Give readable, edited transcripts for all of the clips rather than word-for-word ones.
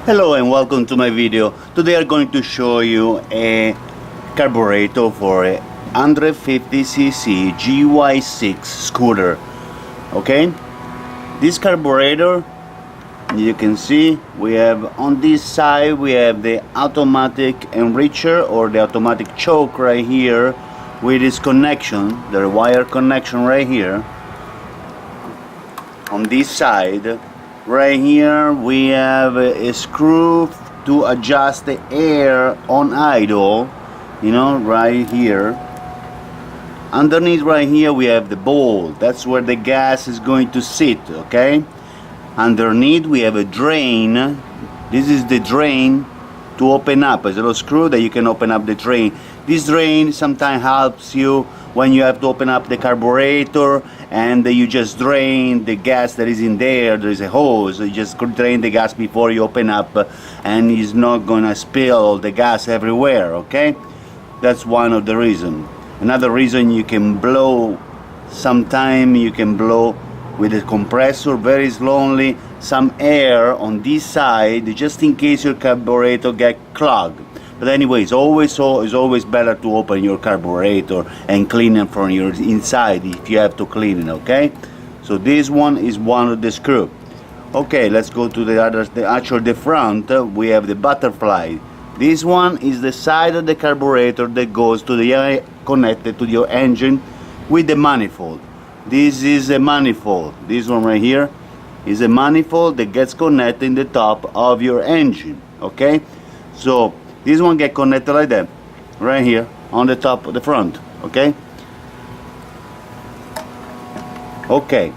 Hello and welcome to my video. Today I'm going to show you a carburetor for a 150cc gy6 scooter. Okay, this carburetor, you can see we have on this side we have the automatic enricher or the automatic choke right here with this connection, the wire connection right here. On this side right here we have a screw to adjust the air on idle, you know, right here. Underneath right here we have the bowl, that's where the gas is going to sit. Okay, underneath we have a drain. This is the drain to open up. There's a little screw that you can open up the drain. This drain sometimes helps you when you have to open up the carburetor and you just drain the gas that is in there. There is a hose, you just drain the gas before you open up and it's not gonna spill the gas everywhere. Okay, that's one of the reasons. Another reason, you can blow, sometime you can blow with a compressor very slowly some air on this side just in case your carburetor get clogged. But anyway, it's always better to open your carburetor and clean it from your inside if you have to clean it. Okay, so this one is one of the screw. Okay, let's go to the front. We have the butterfly. This one is the side of the carburetor that goes to the connected to your engine with the manifold. This is a manifold. This one right here is a manifold that gets connected in the top of your engine. Okay, so this one get connected like that, right here on the top of the front. Okay. Okay.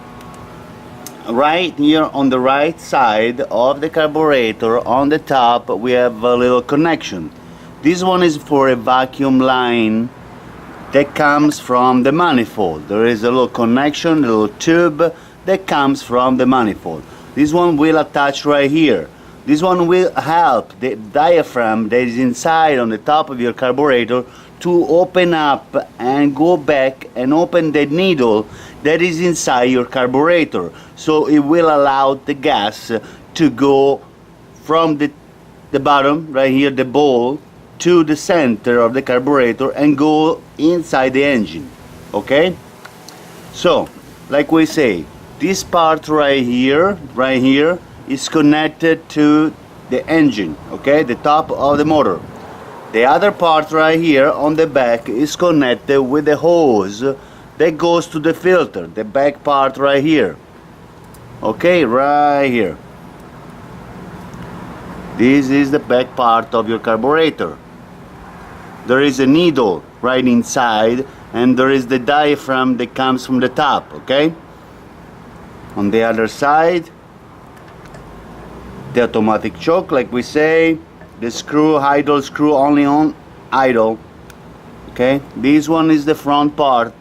Right here on the right side of the carburetor, on the top, we have a little connection. This one is for a vacuum line that comes from the manifold. There is a little connection, a little tube that comes from the manifold. This one will attach right here. This one will help the diaphragm that is inside on the top of your carburetor to open up and go back and open the needle that is inside your carburetor. So it will allow the gas to go from the bottom, right here, the bowl, to the center of the carburetor and go inside the engine. Okay? So, like we say, this part right here is connected to the engine, okay, the top of the motor. The other part right here on the back is connected with the hose that goes to the filter, the back part right here. Okay, right here. This is the back part of your carburetor. There is a needle right inside and there is the diaphragm that comes from the top. Okay, on the other side, the automatic choke, like we say, the screw, idle screw only on idle. Okay, this one is the front part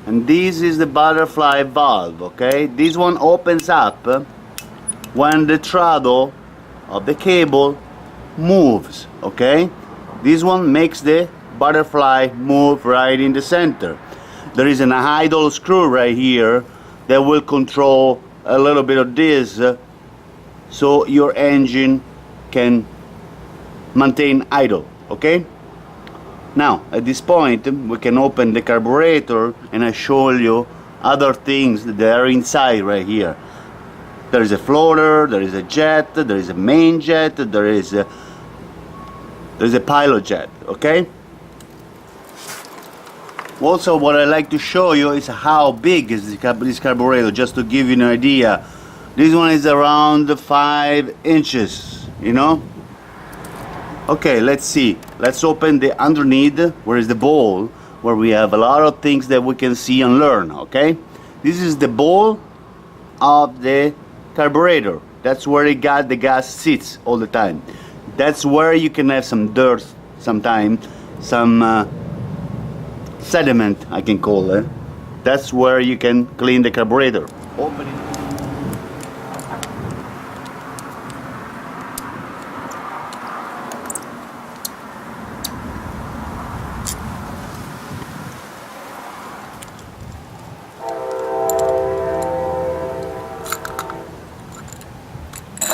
and this is the butterfly valve. Okay, this one opens up when the throttle of the cable moves. Okay, this one makes the butterfly move right in the center. There is an idle screw right here that will control a little bit of this so your engine can maintain idle. Okay, now at this point we can open the carburetor and I show you other things that are inside right here. There is a floater, there is a jet, there is a main jet, there is a pilot jet. Okay, also what I like to show you is how big is this carburetor, just to give you an idea. This one is around 5 inches, you know. Okay, let's see. Let's open the underneath, where is the bowl, where we have a lot of things that we can see and learn. Okay, this is the bowl of the carburetor. That's where the gas sits all the time. That's where you can have some dirt sometimes, some sediment I can call it. That's where you can clean the carburetor. Open it.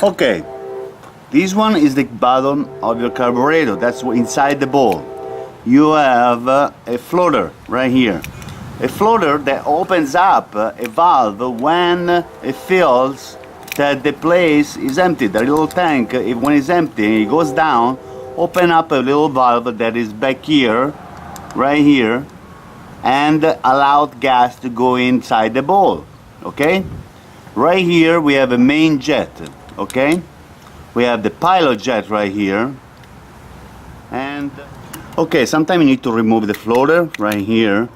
Okay, This one is the bottom of your carburetor. That's inside the bowl. You have a floater right here. A floater that opens up a valve when it feels that the place is empty. The little tank, when it's empty, it goes down, open up a little valve that is back here, right here, and allowed gas to go inside the bowl. Okay? Right here we have a main jet. Okay? We have the pilot jet right here. And okay, sometimes you need to remove the floater right here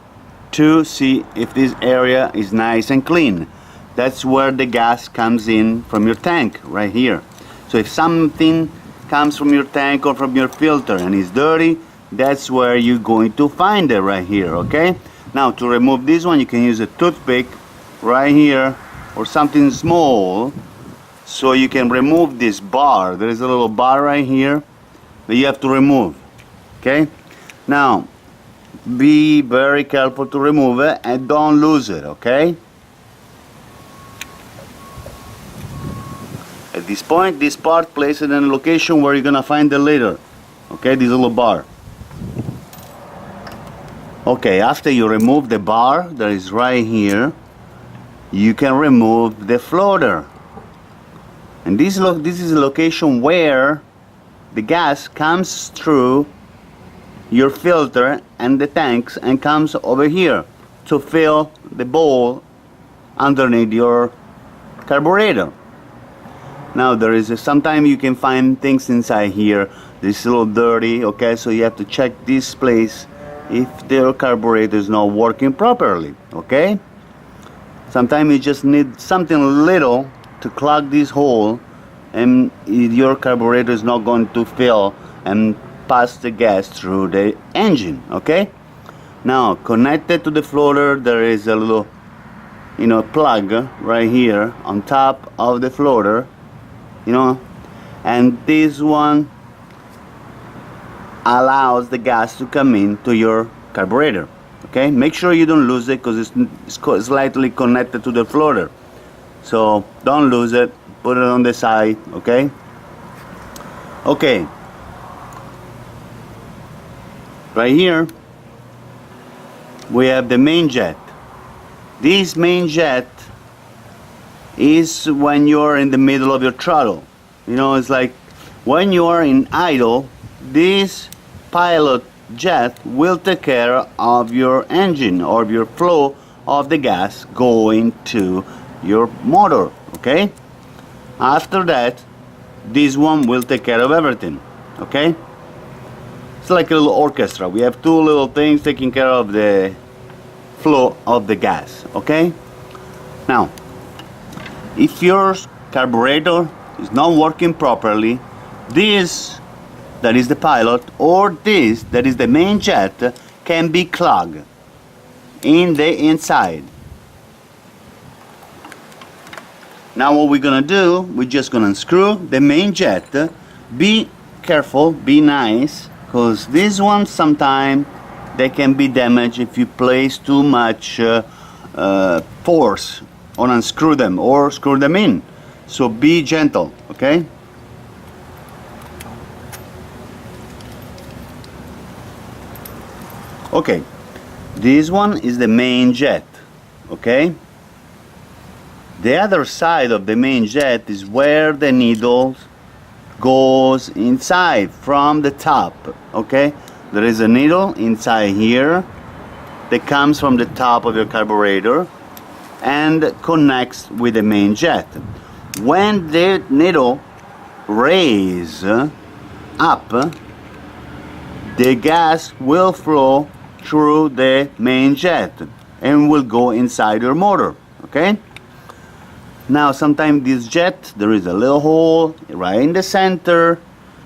to see if this area is nice and clean. That's where the gas comes in from your tank right here. So if something comes from your tank or from your filter and is dirty, that's where you're going to find it right here. Okay? Now to remove this one, you can use a toothpick right here or something small, so you can remove this bar. There is a little bar right here that you have to remove. Okay? Now be very careful to remove it and don't lose it. Okay? At this point, this part, place it in a location where you're gonna find it later. Okay? This little bar. Okay, after you remove the bar that is right here, you can remove the floater. And this is a location where the gas comes through your filter and the tanks and comes over here to fill the bowl underneath your carburetor. Now there is sometimes you can find things inside here. This is a little dirty, okay, so you have to check this place if the carburetor is not working properly. Okay, sometimes you just need something little to clog this hole, and your carburetor is not going to fill and pass the gas through the engine. Okay, now connected to the floater there is a little plug right here on top of the floater, and this one allows the gas to come into your carburetor. Okay, make sure you don't lose it because it's slightly connected to the floater, so don't lose it. Put it on the side. Okay, right here we have the main jet. This main jet is when you're in the middle of your throttle. It's like when you are in idle, this pilot jet will take care of your engine or your flow of the gas going to your motor. Okay, after that this one will take care of everything. Okay, it's like a little orchestra. We have two little things taking care of the flow of the gas. Okay, now if your carburetor is not working properly, this that is the pilot or this that is the main jet can be clogged in the inside. Now what we're gonna do, we're just gonna unscrew the main jet. Be careful, be nice, because this one sometimes they can be damaged if you place too much force on unscrew them or screw them in. So be gentle. Okay, okay, this one is the main jet. Okay, the other side of the main jet is where the needle goes inside from the top. Okay, there is a needle inside here that comes from the top of your carburetor and connects with the main jet. When the needle raises up, the gas will flow through the main jet and will go inside your motor. Okay, now sometimes this jet, there is a little hole right in the center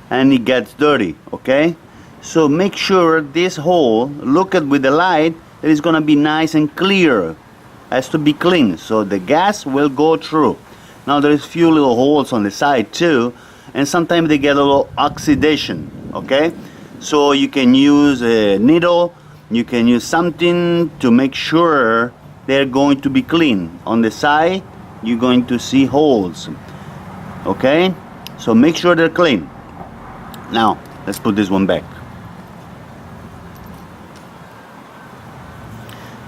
and it gets dirty. Okay, so make sure this hole, look at with the light, that is gonna be nice and clear, has to be clean, so the gas will go through. Now there's few little holes on the side too, and sometimes they get a little oxidation. Okay, so you can use a needle, you can use something to make sure they're going to be clean. On the side you're going to see holes. Okay, So make sure they're clean. Now let's put this one back.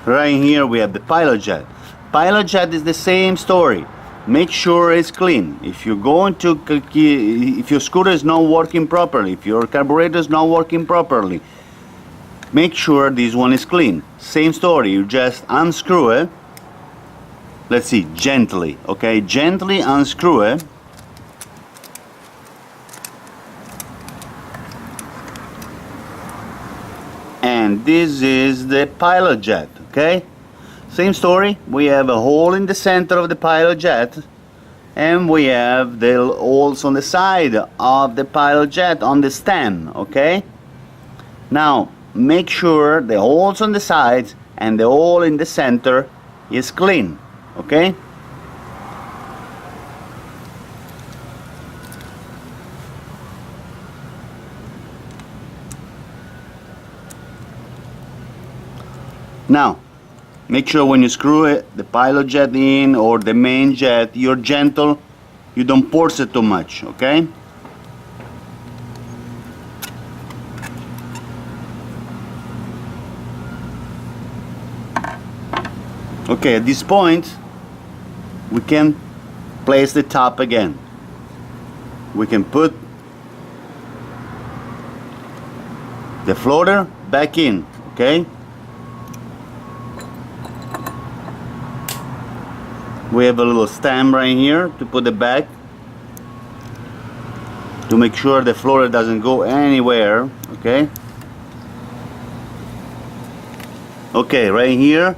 Right here we have the pilot jet. Pilot jet is the same story. Make sure it's clean. If you're going to, if your scooter is not working properly, if your carburetor is not working properly, make sure this one is clean. Same story. You just unscrew it. Let's see, gently, okay? Gently unscrew it. And this is the pilot jet, okay? Same story. We have a hole in the center of the pilot jet, and we have the holes on the side of the pilot jet on the stem, okay? Now, make sure the holes on the sides and the hole in the center is clean, okay? Now, make sure when you screw it, the pilot jet in or the main jet, you're gentle, you don't force it too much, okay? Okay, at this point, we can place the top again. We can put the floater back in, okay? We have a little stem right here to put it back to make sure the floater doesn't go anywhere, okay? Okay, right here,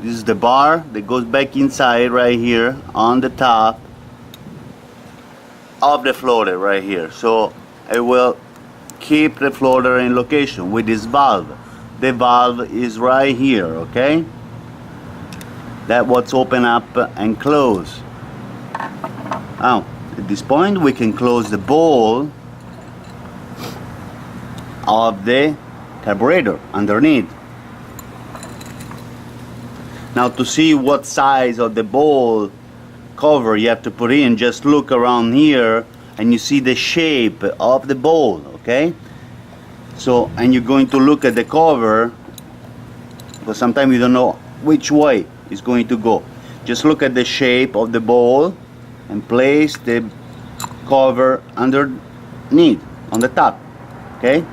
this is the bar that goes back inside right here on the top of the floater right here. So it will keep the floater in location with this valve. The valve is right here, okay? That what's open up and close. Now, at this point, we can close the bowl of the carburetor underneath. Now, to see what size of the bowl cover you have to put in, just look around here and you see the shape of the bowl, okay? So, and you're going to look at the cover, because sometimes you don't know which way is going to go. Just look at the shape of the bowl and place the cover underneath on the top, okay?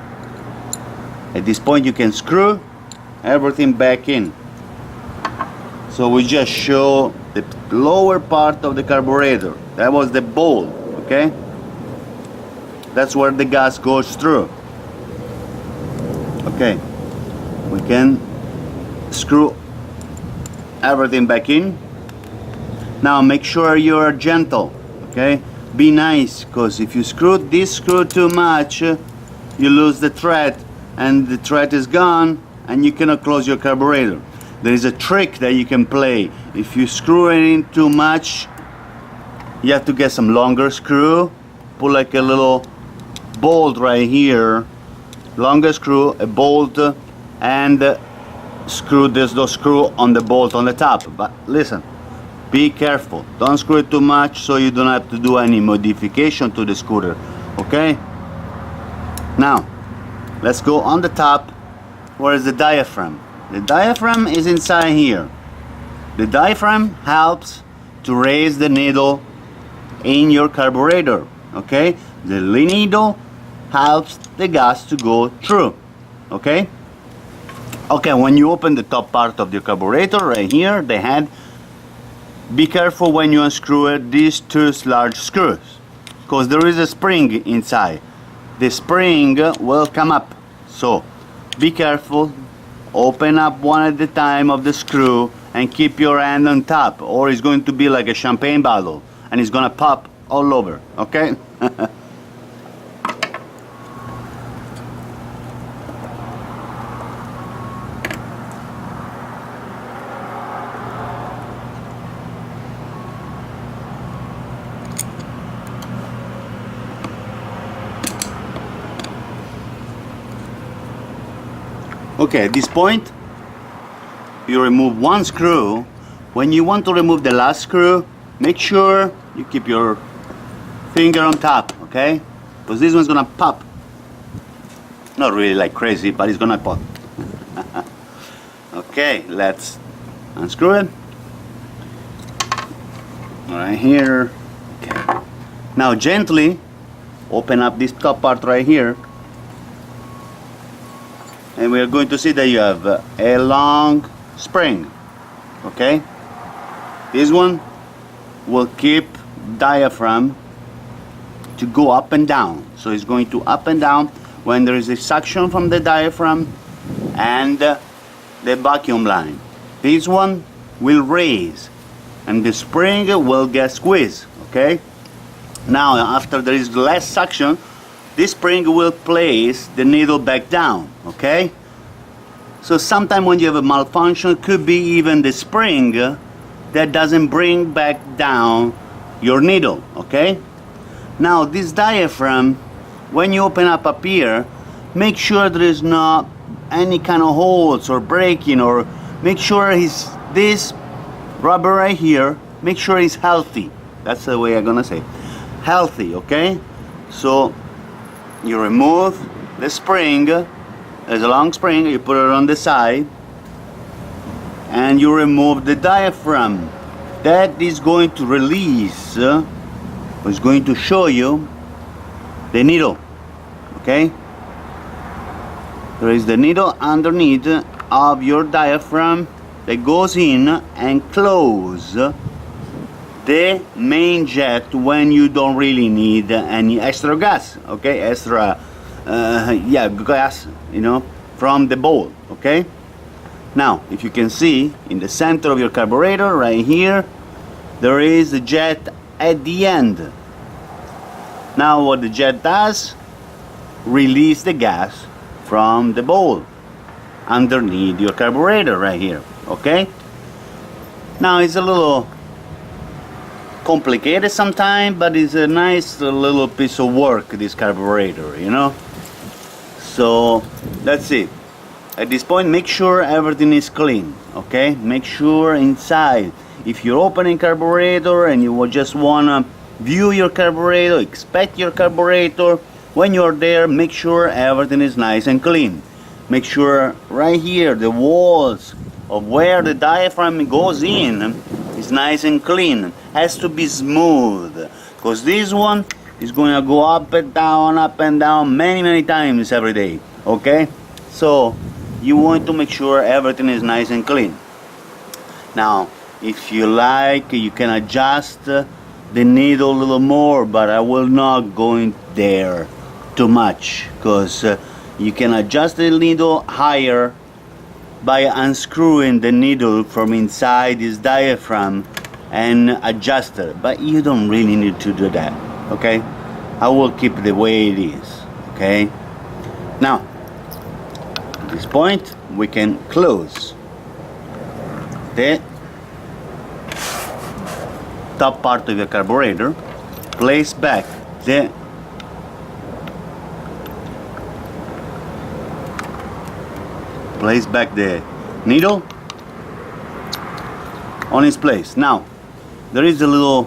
At this point you can screw everything back in. So we just show the lower part of the carburetor. That was the bowl, okay? That's where the gas goes through. Okay, we can screw everything back in. Now make sure you are gentle, okay? Be nice, because if you screw this screw too much, you lose the thread, and the thread is gone, and you cannot close your carburetor. There is a trick that you can play. If you screw it in too much, you have to get some longer screw, put like a little bolt right here, longer screw, a bolt, and screw those screw on the bolt on the top. But listen, be careful, don't screw it too much so you don't have to do any modification to the scooter, okay? Now let's go on the top. Where is the diaphragm? The diaphragm is inside here. The diaphragm helps to raise the needle in your carburetor, okay? The needle helps the gas to go through, okay? Okay, when you open the top part of the carburetor right here, the head, be careful when you unscrew it, these two large screws, because there is a spring inside. The spring will come up, so be careful. Open up one at a time of the screw and keep your hand on top, or it's going to be like a champagne bottle and it's gonna pop all over, okay? Okay, at this point, you remove one screw. When you want to remove the last screw, make sure you keep your finger on top, okay? Because this one's gonna pop. Not really like crazy, but it's gonna pop. Okay, let's unscrew it. Right here. Okay. Now gently open up this top part right here. And we are going to see that you have a long spring. Okay? This one will keep diaphragm to go up and down. So it's going to up and down when there is a suction from the diaphragm and the vacuum line. This one will raise and the spring will get squeezed. Okay? Now after there is less suction, this spring will place the needle back down. Okay? So sometimes when you have a malfunction, it could be even the spring that doesn't bring back down your needle. Okay? Now this diaphragm, when you open up here, make sure there is not any kind of holes or breaking, or make sure this rubber right here, make sure it's healthy. That's the way I'm gonna say healthy. Okay? So you remove the spring. There's a long spring, you put it on the side and you remove the diaphragm. That is going to release, is going to show you the needle. Okay? There is the needle underneath of your diaphragm that goes in and close the main jet when you don't really need any extra gas. Okay? Extra gas, you know, from the bowl. Okay? Now, if you can see in the center of your carburetor right here, there is a jet at the end. Now what the jet does, release the gas from the bowl underneath your carburetor right here. Okay? Now it's a little complicated sometimes, but it's a nice little piece of work, this carburetor, you know. So that's it. At this point, make sure everything is clean. Okay? Make sure inside, if you're opening carburetor and you just wanna view your carburetor, inspect your carburetor, when you're there, make sure everything is nice and clean. Make sure right here the walls of where the diaphragm goes in is nice and clean. Has to be smooth, because this one is going to go up and down many times every day. Okay? So you want to make sure everything is nice and clean. Now if you like, you can adjust the needle a little more, but I will not go in there too much, because you can adjust the needle higher by unscrewing the needle from inside this diaphragm and adjust it, but you don't really need to do that. Okay? I will keep the way it is. Okay? Now at this point we can close the top part of the carburetor, place back the needle on its place. Now there is a little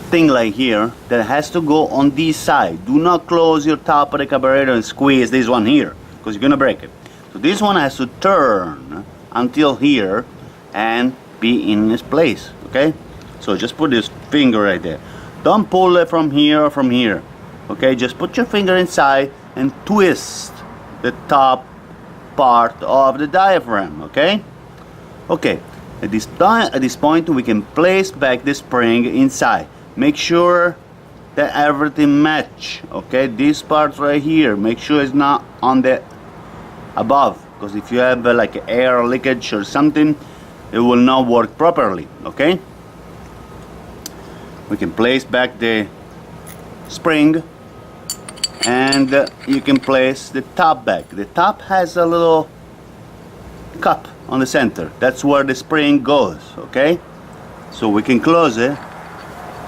thing like here that has to go on this side. Do not close your top of the carburetor and squeeze this one here, because you're gonna break it. So this one has to turn until here and be in its place. Okay? So just put this finger right there. Don't pull it from here or from here. Okay? Just put your finger inside and twist the top part of the diaphragm. Okay? Okay. At this point we can place back the spring inside. Make sure that everything match. Okay? This part right here, make sure it's not on the above, because if you have like air leakage or something, it will not work properly. Okay? We can place back the spring, and you can place the top back. The top has a little cup on the center. That's where the spring goes. Okay? So we can close it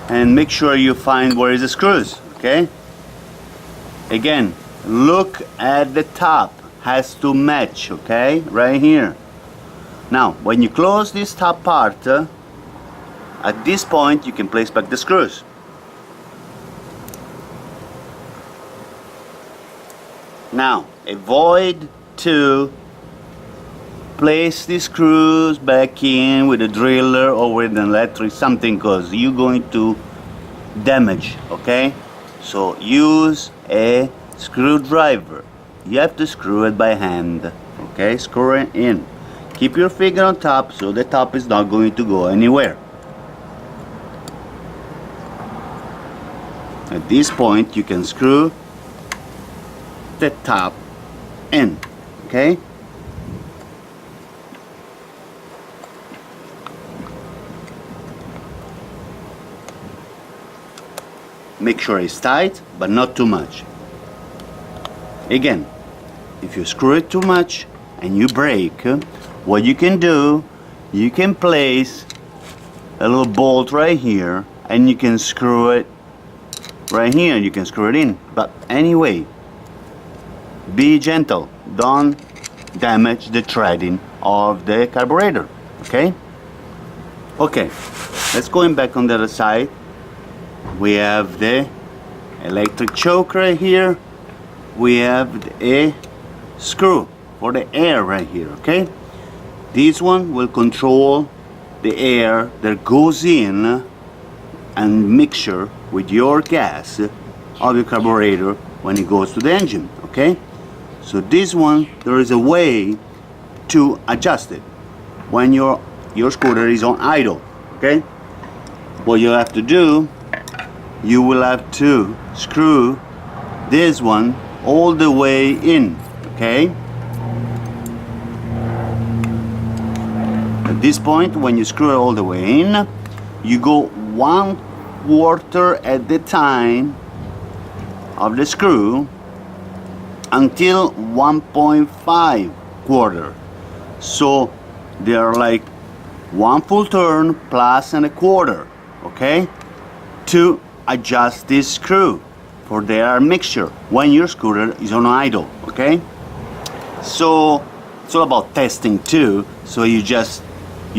and make sure you find where is the screws. Okay? Again, look at the top. Has to match. Okay? Right here. Now when you close this top part, At this point you can place back the screws. Now avoid to place the screws back in with a driller or with an electric something, because you're going to damage, okay? So use a screwdriver. You have to screw it by hand, okay? Screw it in. Keep your finger on top so the top is not going to go anywhere. At this point you can screw the top in, okay? Make sure it's tight, but not too much. Again, if you screw it too much and you break, what you can do, you can place a little bolt right here and you can screw it right here. You can screw it in. But anyway, be gentle. Don't damage the threading of the carburetor. Okay? Okay, let's go back on the other side. We have the electric choke right here. We have a screw for the air right here, okay? This one will control the air that goes in and mixture with your gas of your carburetor when it goes to the engine, okay? So this one, there is a way to adjust it when your scooter is on idle, okay? What you have to do, you will have to screw this one all the way in, okay? At this point, when you screw it all the way in, you go 1/4 at the time of the screw until 1.5 quarter. So they are like 1 full turn plus and a quarter, okay? To adjust this screw for the air mixture when your scooter is on idle, okay? So it's all about testing too. So you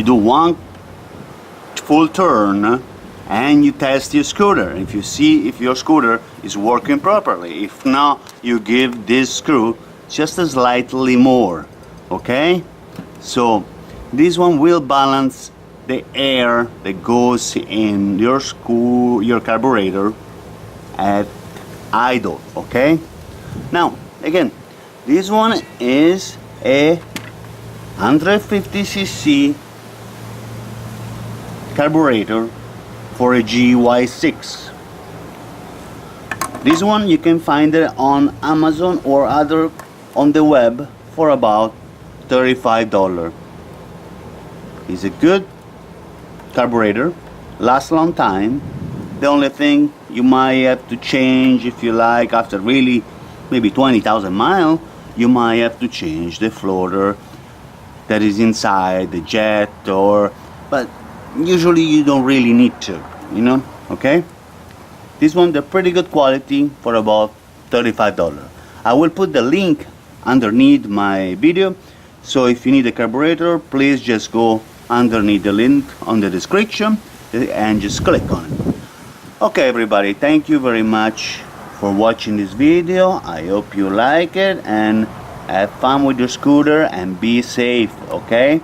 do 1 full turn and you test your scooter. If you see if your scooter is working properly, if not, you give this screw just a slightly more, okay? So this one will balance the air that goes in your carburetor at idle, okay? Now again, this one is a 150cc carburetor for a gy6. This one you can find it on Amazon or other on the web for about $35. It's a good carburetor, lasts a long time. The only thing you might have to change, if you like, after really maybe 20,000 miles, you might have to change the floater that is inside the jet, but usually you don't really need to, you know, okay? This one, they're pretty good quality for about $35. I will put the link underneath my video, so if you need a carburetor, please just go underneath the link on the description and just click on it. Okay everybody, thank you very much for watching this video. I hope you like it and have fun with your scooter and be safe, okay?